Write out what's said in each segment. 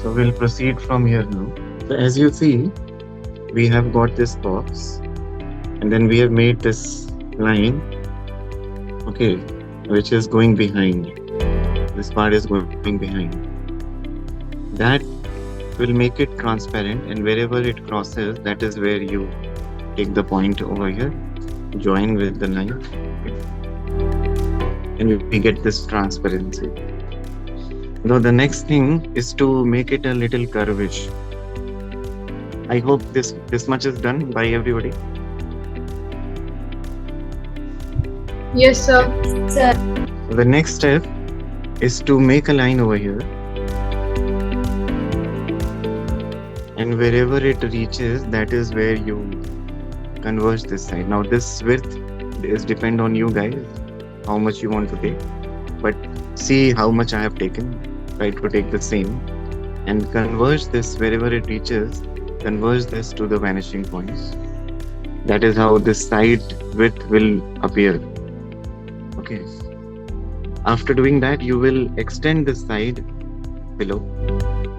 So we'll proceed from here now. So as you see, we have got this box, and then we have made this line, okay, which is going behind. This part is going behind. That will make it transparent, and wherever it crosses, that is where you take the point over here, join with the line, and we get this transparency. Now the next thing is to make it a little curvish. I hope this much is done by everybody. Yes, sir. Sir. The next step is to make a line over here, and wherever it reaches, that is where you converge this side. Now this width is depend on you guys, how much you want to take, but see how much I have taken. Try to take the same and converge this wherever it reaches, converge this to the vanishing points. That is how this side width will appear. Okay. After doing that, you will extend this side below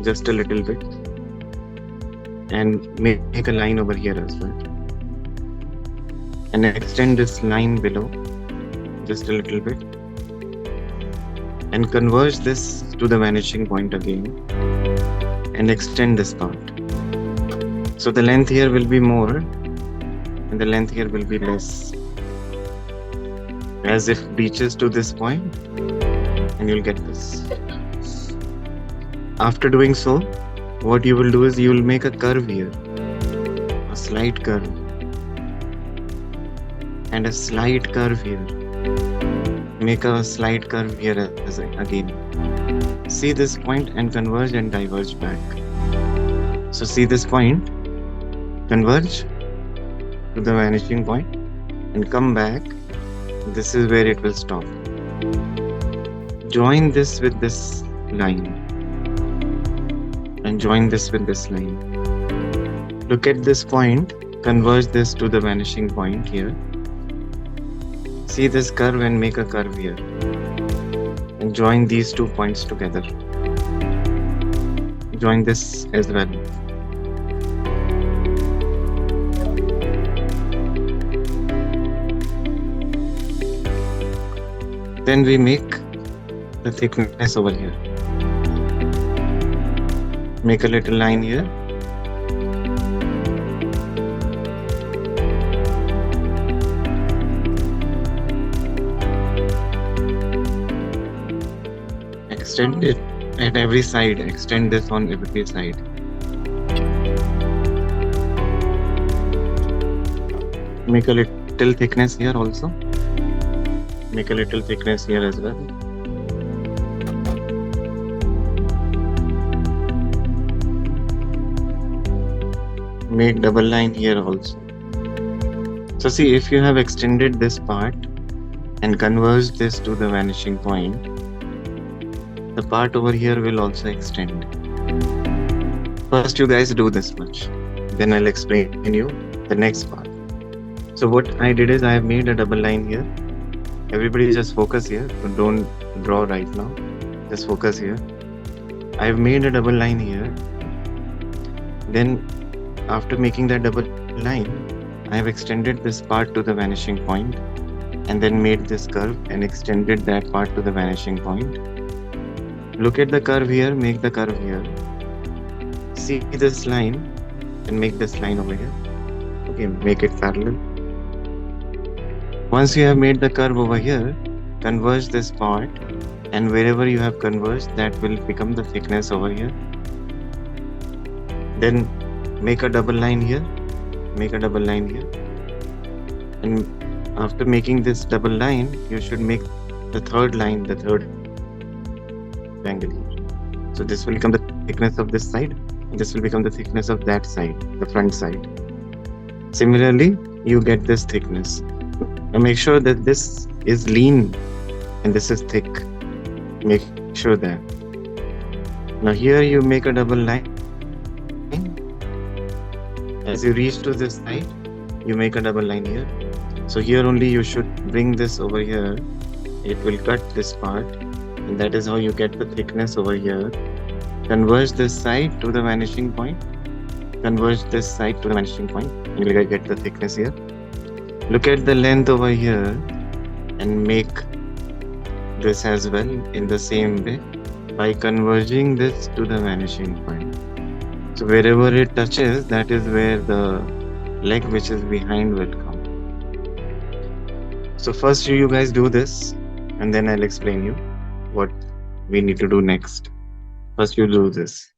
just a little bit and make a line over here as well, and extend this line below just a little bit and converge this to the vanishing point again and extend this part. So the length here will be more and the length here will be less, as if reaches to this point, and you'll get this. After doing so, what you will do is you will make a curve here, a slight curve, and a slight curve here. Make a slight curve here again. See this point and converge and diverge back. So see this point, converge to the vanishing point and come back. This is where it will stop. Join this with this line and join this with this line. Look at this point, converge this to the vanishing point here. See this curve and make a curve here and join these two points together. Join this as well. Then we make the thickness over here. Make a little line here. Extend it at every side. Extend this on every side. Make a little thickness here also. Make a little thickness here as well. Make double line here also. So see, if you have extended this part and converged this to the vanishing point, the part over here will also extend. First you guys do this much, then I'll explain you the next part. So what I did is I have made a double line here. Everybody just focus here, don't draw right now, just focus here. I have made a double line here. Then after making that double line, I have extended this part to the vanishing point and then made this curve and extended that part to the vanishing point. Look at the curve here, make the curve here. See this line and make this line over here. Okay, make it parallel. Once you have made the curve over here, converge this part, and wherever you have converged, that will become the thickness over here. Then make a double line here, make a double line here. And after making this double line, you should make the third line, the third angle here. So this will become the thickness of this side, and this will become the thickness of that side, the front side. Similarly, you get this thickness. Now make sure that this is lean and this is thick. Make sure that. Now here you make a double line. As you reach to this side, you make a double line here. So here only you should bring this over here. It will cut this part, and that is how you get the thickness over here. Converge this side to the vanishing point. Converge this side to the vanishing point. And you'll get the thickness here. Look at the length over here and make this as well in the same way by converging this to the vanishing point. So wherever it touches, that is where the leg which is behind will come. So first you guys do this and then I'll explain you what we need to do next. First you do this.